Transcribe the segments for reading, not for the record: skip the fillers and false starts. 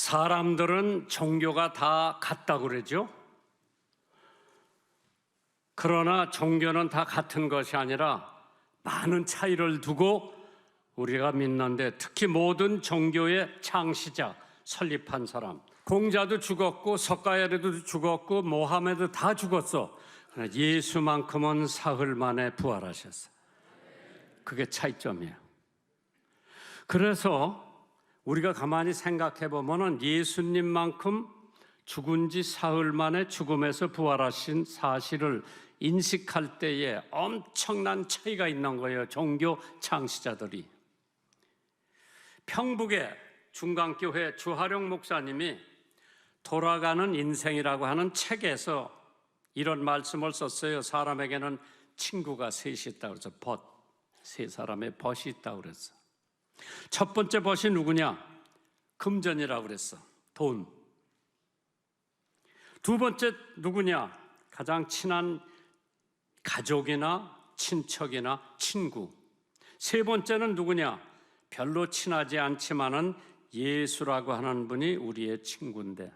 사람들은 종교가 다 같다고 그러죠. 그러나 종교는 다 같은 것이 아니라 많은 차이를 두고 우리가 믿는데, 특히 모든 종교의 창시자, 설립한 사람, 공자도 죽었고 석가야르도 죽었고 모하메드 다 죽었어. 그러나 예수만큼은 사흘 만에 부활하셨어. 그게 차이점이에요. 그래서 우리가 가만히 생각해 보면은 예수님만큼 죽은 지 사흘 만에 죽음에서 부활하신 사실을 인식할 때에 엄청난 차이가 있는 거예요. 종교 창시자들이. 평북의 중강교회 주하룡 목사님이 돌아가는 인생이라고 하는 책에서 이런 말씀을 썼어요. 사람에게는 친구가 셋이 있다고 그래서 세 사람의 벗이 있다고 그랬어. 첫 번째 벗이 누구냐? 금전이라고 그랬어. 돈. 두 번째 누구냐? 가장 친한 가족이나 친척이나 친구. 세 번째는 누구냐? 별로 친하지 않지만은 예수라고 하는 분이 우리의 친구인데,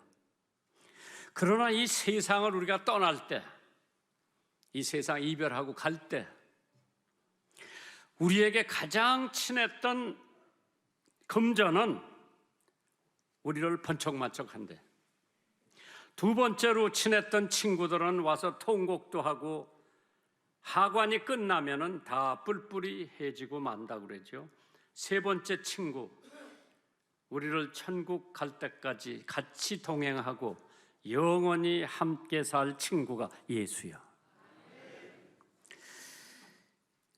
그러나 이 세상을 우리가 떠날 때, 이 세상 이별하고 갈 때 우리에게 가장 친했던 금전은 우리를 번쩍만쩍한데, 두 번째로 친했던 친구들은 와서 통곡도 하고 하관이 끝나면은 다 뿔뿔이 해지고 만다고 그러죠. 세 번째 친구, 우리를 천국 갈 때까지 같이 동행하고 영원히 함께 살 친구가 예수야.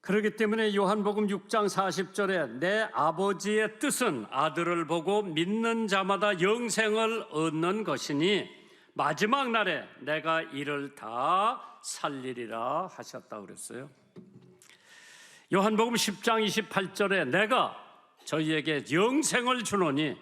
그렇기 때문에 요한복음 6장 40절에 내 아버지의 뜻은 아들을 보고 믿는 자마다 영생을 얻는 것이니 마지막 날에 내가 이를 다 살리리라 하셨다고 그랬어요. 요한복음 10장 28절에 내가 저희에게 영생을 주노니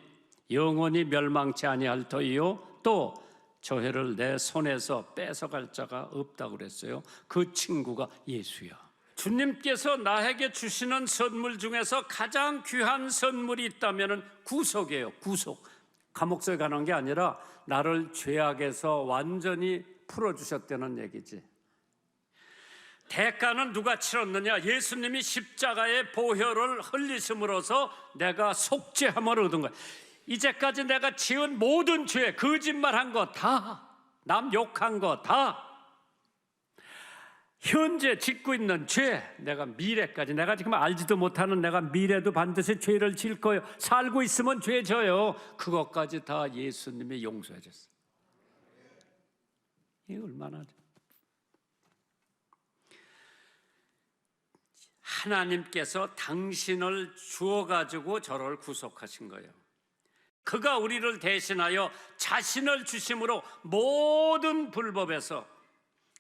영원히 멸망치 아니할 터이요 또 저희를 내 손에서 뺏어갈 자가 없다고 그랬어요. 그 친구가 예수야. 주님께서 나에게 주시는 선물 중에서 가장 귀한 선물이 있다면 구속이에요. 구속. 감옥에 가는 게 아니라 나를 죄악에서 완전히 풀어주셨다는 얘기지. 대가는 누가 치렀느냐? 예수님이 십자가의 보혈을 흘리심으로써 내가 속죄함을 얻은 거야. 이제까지 내가 지은 모든 죄, 거짓말한 거 다, 남 욕한 거 다, 현재 짓고 있는 죄, 내가 미래까지, 내가 지금 알지도 못하는 내가 미래도 반드시 죄를 질 거예요. 살고 있으면 죄 져요. 그것까지 다 예수님이 용서해 줬어요. 이게 얼마나 하나님께서 당신을 주어가지고 저를 구속하신 거예요. 그가 우리를 대신하여 자신을 주심으로 모든 불법에서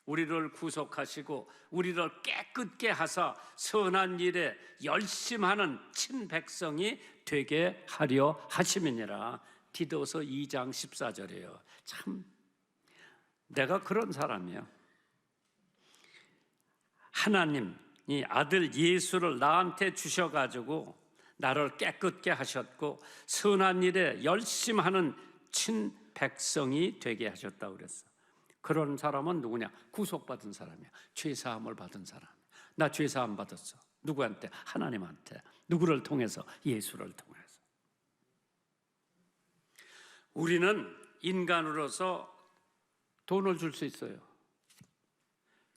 우리를 구속하시고 우리를 깨끗게 하사 선한 일에 열심하는 친백성이 되게 하려 하심이니라. 디도서 2장 14절이에요. 참 내가 그런 사람이에요. 하나님이 아들 예수를 나한테 주셔가지고 나를 깨끗게 하셨고 선한 일에 열심하는 친백성이 되게 하셨다고 그랬어. 그런 사람은 누구냐? 구속받은 사람이야. 죄사함을 받은 사람. 나 죄사함 받았어. 누구한테? 하나님한테. 누구를 통해서? 예수를 통해서. 우리는 인간으로서 돈을 줄 수 있어요.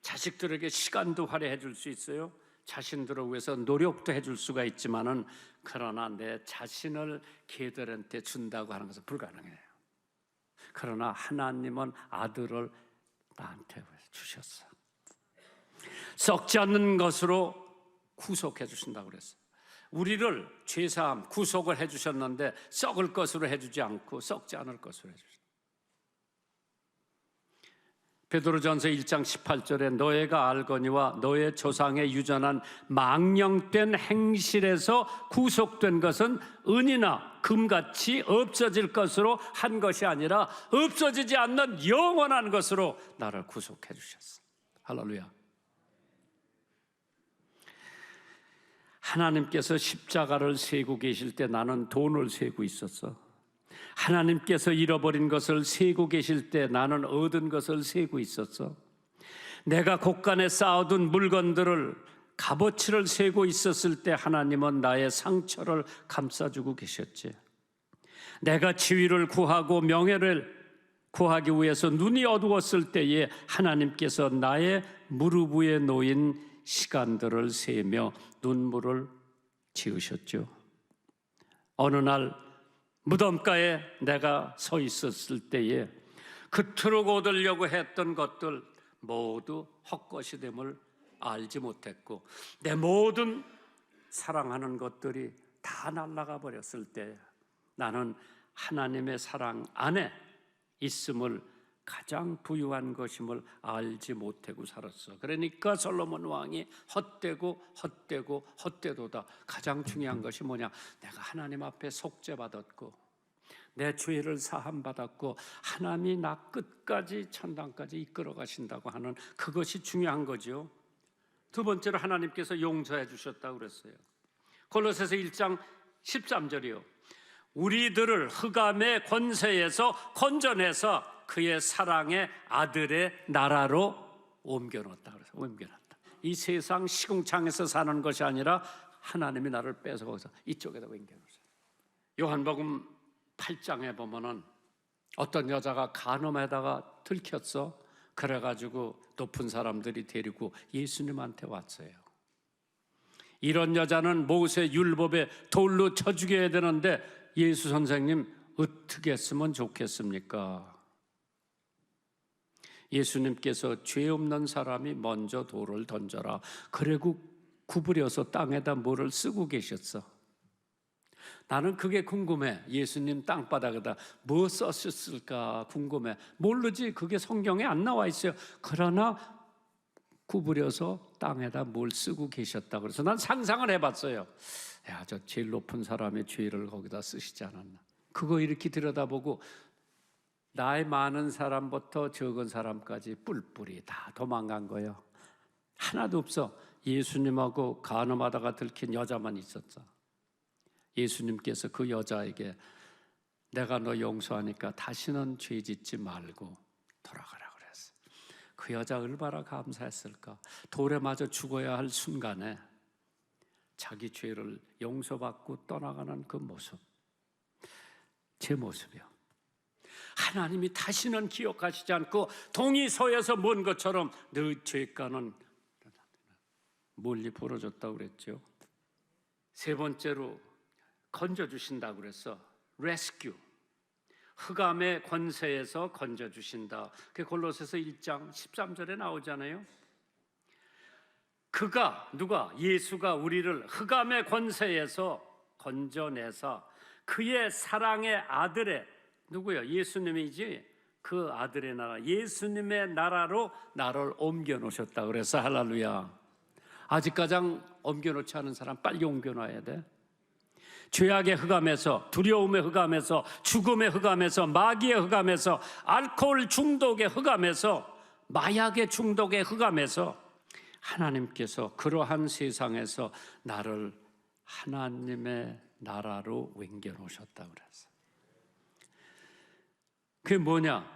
자식들에게 시간도 할애해 줄 수 있어요. 자신들을 위해서 노력도 해줄 수가 있지만은, 그러나 내 자신을 걔들한테 준다고 하는 것은 불가능해요. 그러나 하나님은 아들을 나한테 주셨어. 썩지 않는 것으로 구속해 주신다고 그랬어요. 우리를 죄사함, 구속을 해 주셨는데 썩을 것으로 해주지 않고 썩지 않을 것으로 해주셨어요. 베드로전서 1장 18절에 너희가 알거니와 너의 조상의 유전한 망령된 행실에서 구속된 것은 은이나 금같이 없어질 것으로 한 것이 아니라 없어지지 않는 영원한 것으로 나를 구속해 주셨어. 할렐루야. 하나님께서 십자가를 세고 계실 때 나는 돈을 세고 있었어. 하나님께서 잃어버린 것을 세고 계실 때 나는 얻은 것을 세고 있었어. 내가 곳간에 쌓아둔 물건들을 값어치를 세고 있었을 때 하나님은 나의 상처를 감싸주고 계셨지. 내가 지위를 구하고 명예를 구하기 위해서 눈이 어두웠을 때에 하나님께서 나의 무릎 위에 놓인 시간들을 세며 눈물을 지으셨죠. 어느 날 무덤가에 내가 서 있었을 때에 그토록 얻으려고 했던 것들 모두 헛것이 됨을 알지 못했고 내 모든 사랑하는 것들이 다 날아가 버렸을 때 나는 하나님의 사랑 안에 있음을 가장 부유한 것임을 알지 못하고 살았어. 그러니까 솔로몬 왕이 헛되도다. 가장 중요한 것이 뭐냐? 내가 하나님 앞에 속죄받았고 내 죄를 사함받았고 하나님이 나 끝까지 천당까지 이끌어 가신다고 하는 그것이 중요한 거죠. 두 번째로 하나님께서 용서해 주셨다고 그랬어요. 골로새서 1장 13절이요. 우리들을 흑암의 권세에서 건져내서 그의 사랑의 아들의 나라로 옮겨놓았다 그래서 옮겨놨다. 이 세상 시궁창에서 사는 것이 아니라 하나님이 나를 뺏어가서 이쪽에다 옮겨놓았어요. 요한복음 8장에 보면은 어떤 여자가 간음에다가 들켰어. 그래가지고 높은 사람들이 데리고 예수님한테 왔어요. 이런 여자는 모세 율법에 돌로 쳐 죽여야 되는데 예수 선생님 어떻게 했으면 좋겠습니까? 예수님께서 죄 없는 사람이 먼저 돌을 던져라. 그리고 구부려서 땅에다 뭐를 쓰고 계셨어. 나는 그게 궁금해. 예수님 땅바닥에다 뭐 썼을까 궁금해. 모르지. 그게 성경에 안 나와 있어요. 그러나 구부려서 땅에다 뭘 쓰고 계셨다. 그래서 난 상상을 해봤어요. 야, 저 제일 높은 사람의 죄를 거기다 쓰시지 않았나. 그거 이렇게 들여다보고 나이 많은 사람부터 적은 사람까지 뿔뿔이 다 도망간 거예요. 하나도 없어. 예수님하고 간음하다가 들킨 여자만 있었어. 예수님께서 그 여자에게 내가 너 용서하니까 다시는 죄 짓지 말고 돌아가라 그랬어. 그 여자 얼마나 감사했을까. 돌에 맞아 죽어야 할 순간에 자기 죄를 용서받고 떠나가는 그 모습, 제 모습이요. 하나님이 다시는 기억하시지 않고 동이 서에서 먼 것처럼 너 죄가는 멀리 벌어졌다고 그랬죠. 세 번째로 건져주신다고 그랬어. 레스큐. 흑암의 권세에서 건져주신다. 그게 골로새서 1장 13절에 나오잖아요. 누가? 예수가 우리를 흑암의 권세에서 건져내서 그의 사랑의 아들의 누구요? 예수님이지. 그 아들의 나라, 예수님의 나라로 나를 옮겨놓으셨다 그래서 할렐루야. 아직까지 옮겨놓지 않은 사람 빨리 옮겨놔야 돼. 죄악의 흑암에서, 두려움의 흑암에서, 죽음의 흑암에서, 마귀의 흑암에서, 알코올 중독의 흑암에서, 마약의 중독의 흑암에서 하나님께서 그러한 세상에서 나를 하나님의 나라로 옮겨놓으셨다 그랬어요. 그게 뭐냐?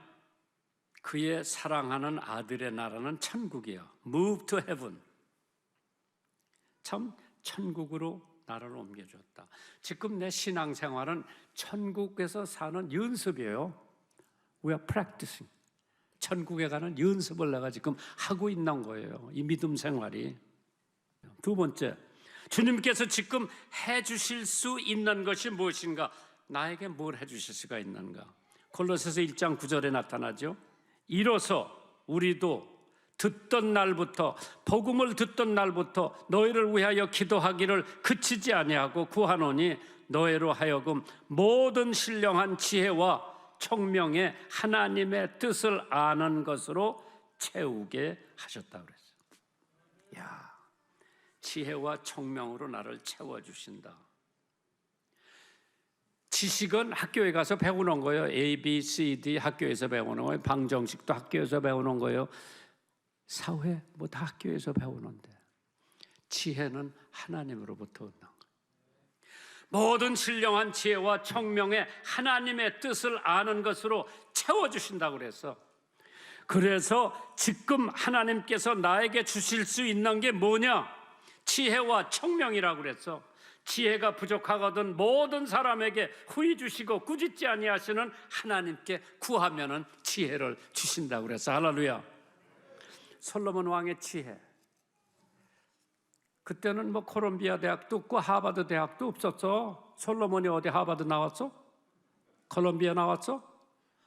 그의 사랑하는 아들의 나라는 천국이야. Move to heaven. 참 천국으로 나라를 옮겨줬다. 지금 내 신앙생활은 천국에서 사는 연습이에요. We are practicing. 천국에 가는 연습을 내가 지금 하고 있는 거예요. 이 믿음 생활이. 두 번째, 주님께서 지금 해주실 수 있는 것이 무엇인가? 나에게 뭘 해주실 수가 있는가? 골로새서 1장 9절에 나타나죠. 이로써 우리도 듣던 날부터, 복음을 듣던 날부터 너희를 위하여 기도하기를 그치지 아니하고 구하노니 너희로 하여금 모든 신령한 지혜와 총명의 하나님의 뜻을 아는 것으로 채우게 하셨다고 그랬어요. 야, 지혜와 총명으로 나를 채워주신다. 지식은 학교에 가서 배우는 거예요. A, B, C, D 학교에서 배우는 거예요. 방정식도 학교에서 배우는 거예요. 사회 뭐 다 학교에서 배우는데 지혜는 하나님으로부터 얻는 거예요. 모든 신령한 지혜와 총명에 하나님의 뜻을 아는 것으로 채워주신다고 그랬어. 그래서 지금 하나님께서 나에게 주실 수 있는 게 뭐냐? 지혜와 총명이라고 그랬어. 지혜가 부족하거든 모든 사람에게 후히 주시고 꾸짖지 아니하시는 하나님께 구하면은 지혜를 주신다고 그랬어. 할렐루야. 솔로몬 왕의 지혜. 그때는 뭐 콜롬비아 대학도 없고 하버드 대학도 없었어. 솔로몬이 어디 하버드 나왔어? 콜롬비아 나왔어?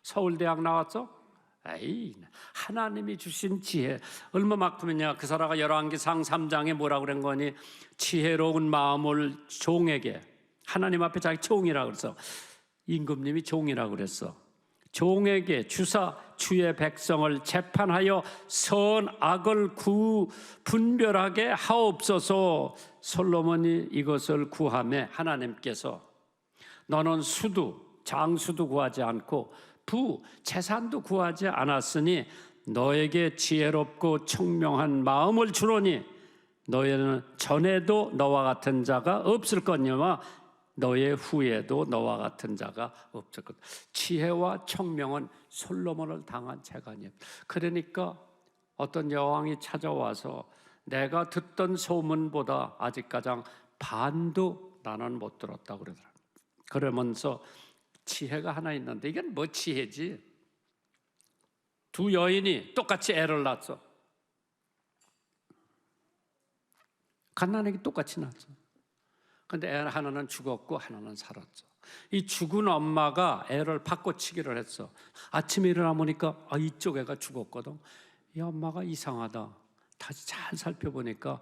서울대학 나왔어? 에이, 하나님이 주신 지혜 얼마만큼이냐. 그 사라가 열왕기상 3장에 뭐라고 그런 거니? 지혜로운 마음을 종에게, 하나님 앞에 자기 종이라고 그랬어. 임금님이 종이라고 그랬어. 종에게 주사 주의 백성을 재판하여 선악을 분별하게 하옵소서. 솔로몬이 이것을 구하매 하나님께서 너는 수도 장수도 구하지 않고 재산도 구하지 않았으니 너에게 지혜롭고 청명한 마음을 주노니 너희는 전에도 너와 같은 자가 없을 거니와 너의 후에도 너와 같은 자가 없을 것. 지혜와 청명은 솔로몬을 당한 죄가 아니에요. 그러니까 어떤 여왕이 찾아와서 내가 듣던 소문보다 아직 가장 반도 나는 못 들었다고 그러더라고요. 그러면서 지혜가 하나 있는데 이건 뭐 지혜지? 두 여인이 똑같이 애를 낳았어. 갓난아기 똑같이 낳았어. 근데 애 하나는 죽었고 하나는 살았죠. 이 죽은 엄마가 애를 바꿔치기를 했어. 아침에 일어나 보니까 이쪽 애가 죽었거든. 이 엄마가 이상하다. 다시 잘 살펴보니까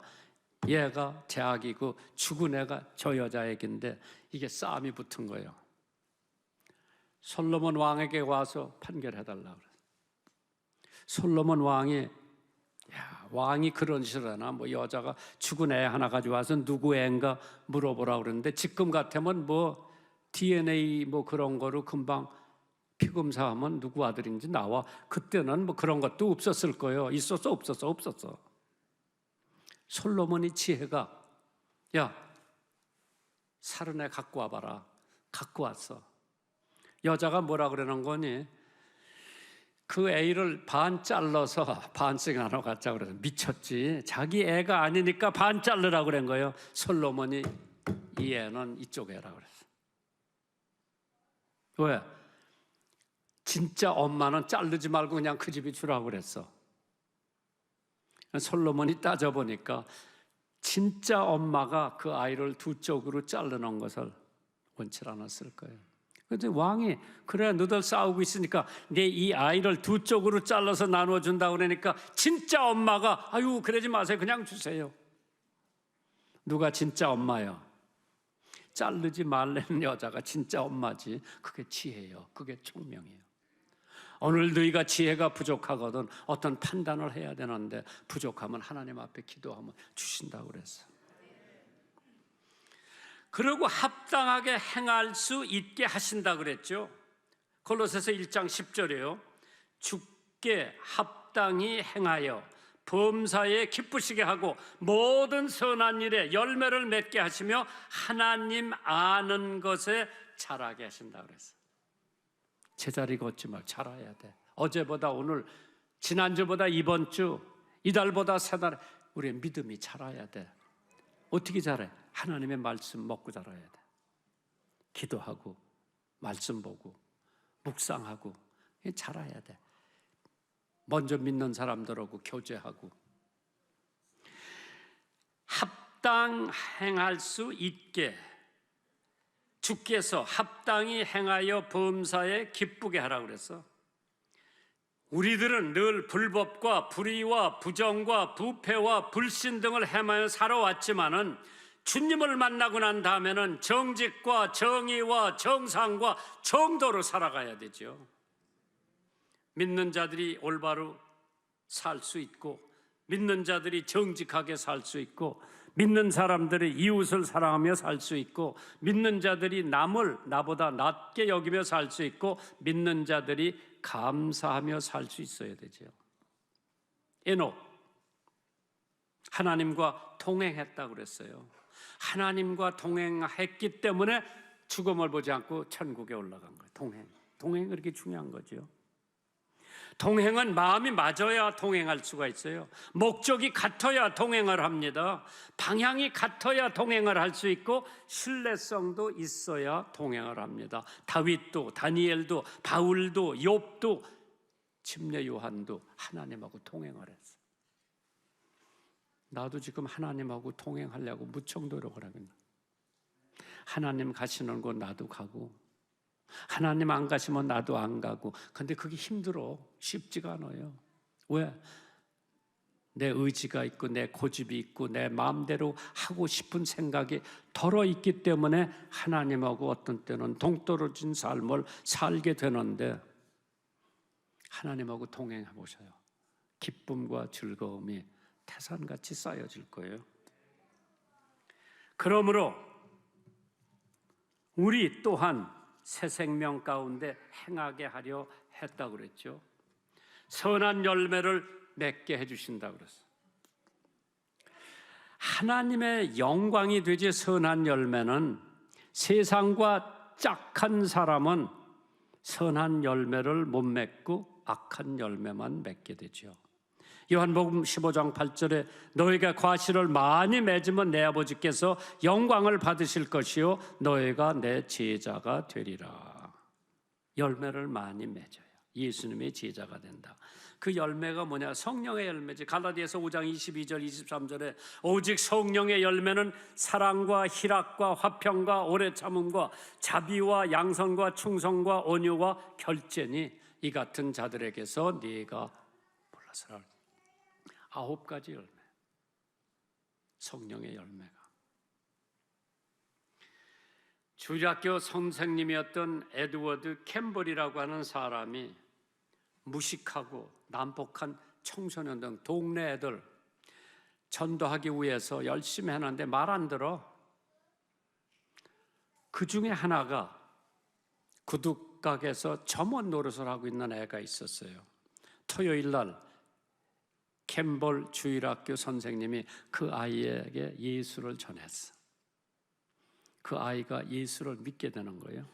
얘가 제 아기고 죽은 애가 저 여자애기인데 이게 싸움이 붙은 거예요. 솔로몬 왕에게 와서 판결해달라고 그랬어요. 솔로몬 왕이 왕이 그런 식으로 하나? 뭐 여자가 죽은 애 하나 가져와서 누구 애인가 물어보라고 그러는데 지금 같으면 뭐 DNA 뭐 그런 거로 금방 피검사하면 누구 아들인지 나와. 그때는 뭐 그런 것도 없었을 거예요. 있었어 없었어? 없었어. 솔로몬이 지혜가 살은 애 갖고 와봐라. 갖고 왔어. 여자가 뭐라 그러는 거니? 그 애를 반 잘라서 반씩 나눠 갖자 그래서 미쳤지. 자기 애가 아니니까 반 자르라고 그런 거예요. 솔로몬이 이 애는 이쪽 애라고 그랬어. 왜? 진짜 엄마는 자르지 말고 그냥 그 집에 주라고 그랬어. 솔로몬이 따져보니까 진짜 엄마가 그 아이를 두 쪽으로 자르는 것을 원치 않았을 거예요. 그런데 왕이 그래 너들 싸우고 있으니까 내 이 아이를 두 쪽으로 잘라서 나눠준다고 그러니까 진짜 엄마가 아유 그러지 마세요. 그냥 주세요. 누가 진짜 엄마야? 자르지 말라는 여자가 진짜 엄마지. 그게 지혜예요. 그게 총명이에요. 오늘 너희가 지혜가 부족하거든 어떤 판단을 해야 되는데 부족하면 하나님 앞에 기도하면 주신다고 그랬어. 그리고 합당하게 행할 수 있게 하신다 그랬죠. 골로새서 1장 10절이에요. 주께 합당히 행하여 범사에 기쁘시게 하고 모든 선한 일에 열매를 맺게 하시며 하나님 아는 것에 자라게 하신다 그랬어요. 제자리 걷지 말고 자라야 돼. 어제보다 오늘, 지난주보다 이번 주, 이달보다 세 달 우리의 믿음이 자라야 돼. 어떻게 자라요? 하나님의 말씀 먹고 자라야 돼. 기도하고 말씀 보고 묵상하고 자라야 돼. 먼저 믿는 사람들하고 교제하고 합당 행할 수 있게 주께서 합당히 행하여 범사에 기쁘게 하라고 그랬어. 우리들은 늘 불법과 불의와 부정과 부패와 불신 등을 행하여 살아왔지만은 주님을 만나고 난 다음에는 정직과 정의와 정상과 정도로 살아가야 되죠. 믿는 자들이 올바로 살 수 있고 믿는 자들이 정직하게 살 수 있고 믿는 사람들이 이웃을 사랑하며 살 수 있고 믿는 자들이 남을 나보다 낮게 여기며 살 수 있고 믿는 자들이 감사하며 살 수 있어야 되죠. 에녹 하나님과 동행했다고 그랬어요. 하나님과 동행했기 때문에 죽음을 보지 않고 천국에 올라간 거예요. 동행이 그렇게 중요한 거죠. 동행은 마음이 맞아야 동행할 수가 있어요. 목적이 같아야 동행을 합니다. 방향이 같아야 동행을 할 수 있고 신뢰성도 있어야 동행을 합니다. 다윗도, 다니엘도, 바울도, 욥도, 침례 요한도 하나님하고 동행을 했어요. 나도 지금 하나님하고 동행하려고 무척 노력을 합니다. 하나님 가시는 곳 나도 가고, 하나님 안 가시면 나도 안 가고. 근데 그게 힘들어. 쉽지가 않아요. 왜? 내 의지가 있고 내 고집이 있고 내 마음대로 하고 싶은 생각이 덜어 있기 때문에 하나님하고 어떤 때는 동떨어진 삶을 살게 되는데, 하나님하고 동행해 보셔요. 기쁨과 즐거움이 태산같이 쌓여질 거예요. 그러므로 우리 또한 새 생명 가운데 행하게 하려 했다고 그랬죠. 선한 열매를 맺게 해주신다고 그랬어요. 하나님의 영광이 되지 선한 열매는, 세상과 짝한 사람은 선한 열매를 못 맺고 악한 열매만 맺게 되죠. 요한복음 15장 8절에 너희가 과실을 많이 맺으면 내 아버지께서 영광을 받으실 것이요 너희가 내 제자가 되리라. 열매를 많이 맺어요. 예수님의 제자가 된다. 그 열매가 뭐냐? 성령의 열매지. 갈라디아서 5장 22절 23절에 오직 성령의 열매는 사랑과 희락과 화평과 오래 참음과 자비와 양선과 충성과 온유와 결제니 이 같은 자들에게서 네가 몰라서라. 9가지 열매, 성령의 열매가. 주일학교 선생님이었던 에드워드 캠벌이라고 하는 사람이 무식하고 난폭한 청소년 등 동네 애들 전도하기 위해서 열심히 하는데 말 안 들어. 그 중에 하나가 구두가게에서 점원 노릇을 하고 있는 애가 있었어요. 토요일 날 캠벌 주일학교 선생님이 그 아이에게 예수를 전했어. 그 아이가 예수를 믿게 되는 거예요.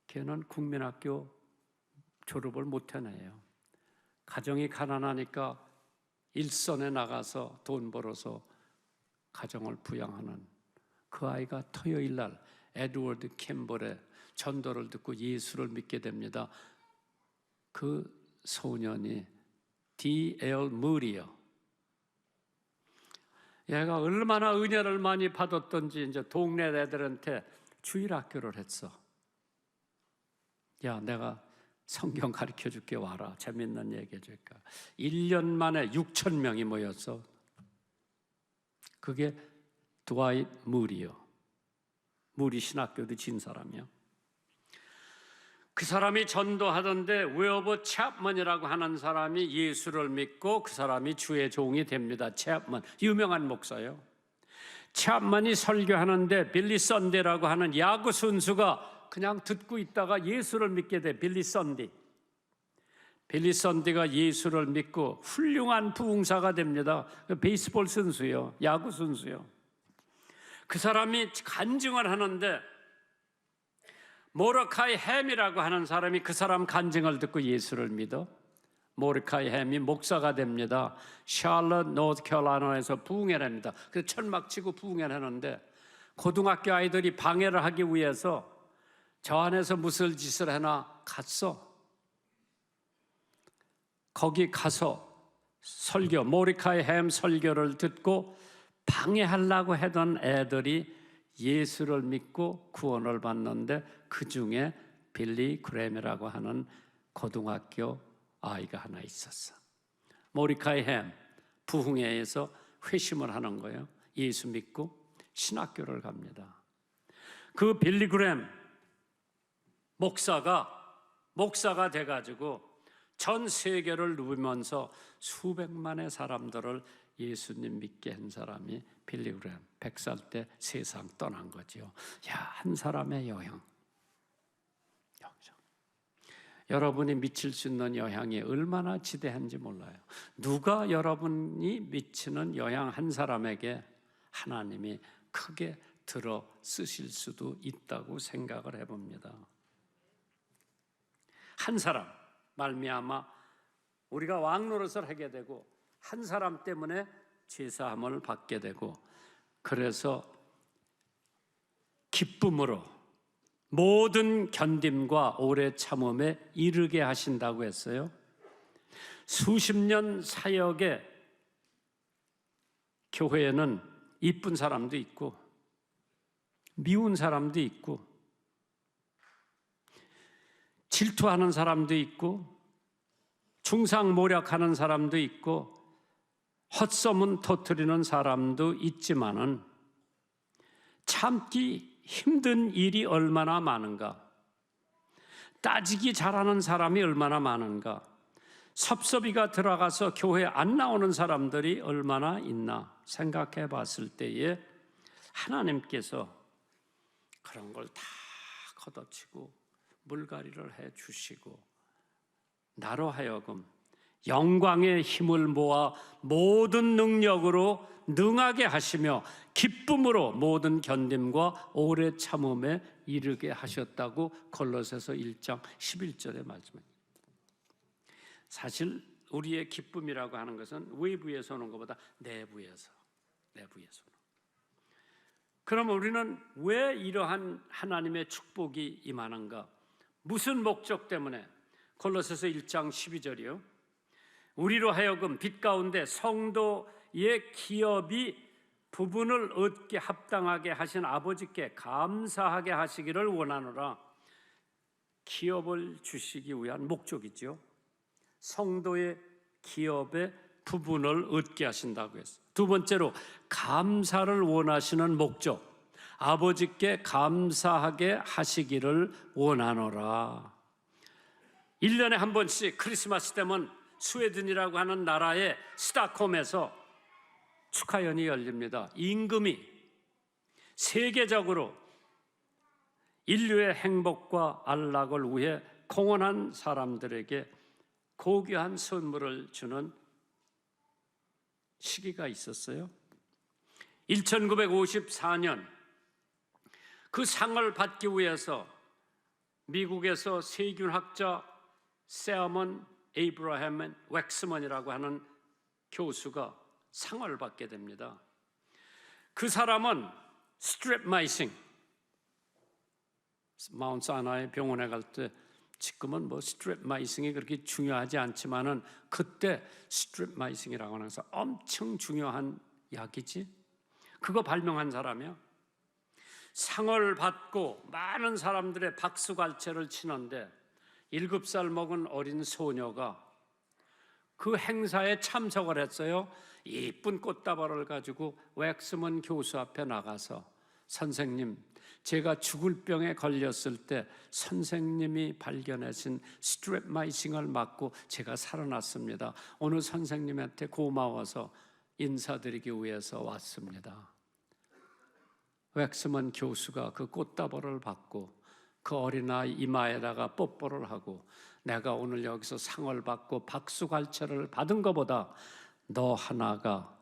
걔는 국민학교 졸업을 못 해내요. 가정이 가난하니까 일선에 나가서 돈 벌어서 가정을 부양하는 그 아이가 토요일 날 에드워드 캠벌의 전도를 듣고 예수를 믿게 됩니다. 그 소년이 D.L. 무리요. 얘가 얼마나 은혜를 많이 받았던지 이제 동네 애들한테 주일학교를 했어. 야, 내가 성경 가르쳐 줄게, 와라. 재밌는 얘기 해줄까. 1년 만에 6,000명이 모였어. 그게 드와잇 무리요. 무리 신학교도 진 사람이요. 그 사람이 전도하던데 웨어버 챕먼이라고 하는 사람이 예수를 믿고 그 사람이 주의 종이 됩니다. 챕먼, 유명한 목사요. 챕먼이 설교하는데 빌리 선데라고 하는 야구 선수가 그냥 듣고 있다가 예수를 믿게 돼. 빌리 선디가 예수를 믿고 훌륭한 부흥사가 됩니다. 베이스볼 선수요, 야구 선수요. 그 사람이 간증을 하는데 모르카이 햄이라고 하는 사람이 그 사람 간증을 듣고 예수를 믿어. 모르카이 햄이 목사가 됩니다. 샬럿 노스캐롤라이나에서 부흥회를 합니다. 그래서 천막 치고 부흥회를 하는데 고등학교 아이들이 방해를 하기 위해서 저 안에서 무슨 짓을 해나 갔어. 거기 가서 설교, 모르카이 햄 설교를 듣고 방해하려고 하던 애들이 예수를 믿고 구원을 받는데 그 중에 빌리 그램이라고 하는 고등학교 아이가 하나 있었어. 모리카이 햄 부흥회에서 회심을 하는 거예요. 예수 믿고 신학교를 갑니다. 그 빌리 그램 목사가 돼가지고 전 세계를 누비면서 수백만의 사람들을 예수님 믿게 한 사람이 빌리 그램. 100살 때 세상 떠난 거죠. 야, 한 사람의 영향. 여러분이 미칠 수 있는 영향이 얼마나 지대한지 몰라요. 누가 여러분이 미치는 영향 한 사람에게 하나님이 크게 들어 쓰실 수도 있다고 생각을 해봅니다. 한 사람 말미암아 우리가 왕 노릇을 하게 되고, 한 사람 때문에 죄사함을 받게 되고, 그래서 기쁨으로 모든 견딤과 오래 참음에 이르게 하신다고 했어요. 수십 년 사역의 교회에는 이쁜 사람도 있고 미운 사람도 있고 질투하는 사람도 있고 중상모략하는 사람도 있고 헛소문 터뜨리는 사람도 있지만은 참기 힘든 일이 얼마나 많은가, 따지기 잘하는 사람이 얼마나 많은가, 섭섭이가 들어가서 교회 안 나오는 사람들이 얼마나 있나 생각해 봤을 때에 하나님께서 그런 걸 다 걷어치고 물갈이를 해 주시고 나로 하여금 영광의 힘을 모아 모든 능력으로 능하게 하시며 기쁨으로 모든 견딤과 오래 참음에 이르게 하셨다고 골로새서 1장 11절에 말씀합니다. 사실 우리의 기쁨이라고 하는 것은 외부에서 오는 것보다 내부에서 오는. 그러면 우리는 왜 이러한 하나님의 축복이 임하는가? 무슨 목적 때문에? 골로새서 1장 12절이요. 우리로 하여금 빛 가운데 성도의 기업이 부분을 얻게 합당하게 하신 아버지께 감사하게 하시기를 원하노라. 기업을 주시기 위한 목적이죠. 성도의 기업의 부분을 얻게 하신다고 했어요. 두 번째로 감사를 원하시는 목적, 아버지께 감사하게 하시기를 원하노라. 1년에 한 번씩 크리스마스 때면 스웨덴이라고 하는 나라의 스톡홀름에서 축하연이 열립니다. 임금이 세계적으로 인류의 행복과 안락을 위해 공헌한 사람들에게 고귀한 선물을 주는 시기가 있었어요. 1954년 그 상을 받기 위해서 미국에서 세균학자 세어먼 에이브라햄 웩스먼이라고 하는 교수가 상을 받게 됩니다. 그 사람은 스트랩마이싱, 마운트 사나이 병원에 갈 때, 지금은 뭐 스트랩마이싱이 그렇게 중요하지 않지만은 그때 스트랩마이싱이라고 하는 것은 엄청 중요한 약이지. 그거 발명한 사람이야. 상을 받고 많은 사람들의 박수갈채를 치는데 7살 먹은 어린 소녀가 그 행사에 참석을 했어요. 이쁜 꽃다발을 가지고 웩스먼 교수 앞에 나가서, 선생님, 제가 죽을 병에 걸렸을 때 선생님이 발견하신 스트랩마이싱을 맞고 제가 살아났습니다. 오늘 선생님한테 고마워서 인사드리기 위해서 왔습니다. 웩스먼 교수가 그 꽃다발을 받고 그 어린아이 이마에다가 뽀뽀를 하고, 내가 오늘 여기서 상을 받고 박수갈채를 받은 것보다 너 하나가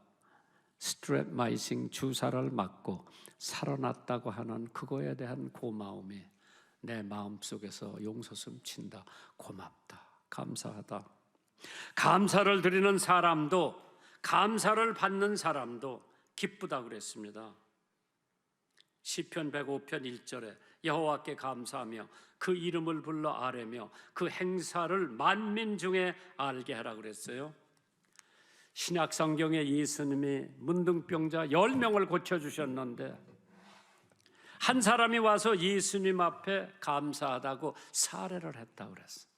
스트랩마이싱 주사를 맞고 살아났다고 하는 그거에 대한 고마움이 내 마음속에서 용솟음 친다. 고맙다. 감사하다. 감사를 드리는 사람도 감사를 받는 사람도 기쁘다 그랬습니다. 시편 105편 1절에 여호와께 감사하며 그 이름을 불러 아뢰며 그 행사를 만민 중에 알게 하라 그랬어요. 신약 성경에 예수님이 문둥병자 10명을 고쳐주셨는데 한 사람이 와서 예수님 앞에 감사하다고 사례를 했다고 그랬어요.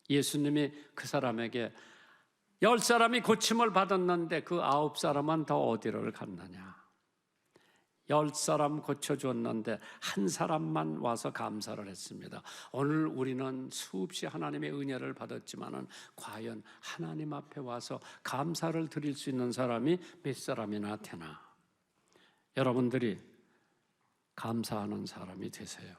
예수님이 그 사람에게 10사람이 고침을 받았는데 그 9사람은 더 어디를 갔느냐. 10사람 고쳐줬는데 한 사람만 와서 감사를 했습니다. 오늘 우리는 수없이 하나님의 은혜를 받았지만은 과연 하나님 앞에 와서 감사를 드릴 수 있는 사람이 몇 사람이나 되나? 여러분들이 감사하는 사람이 되세요.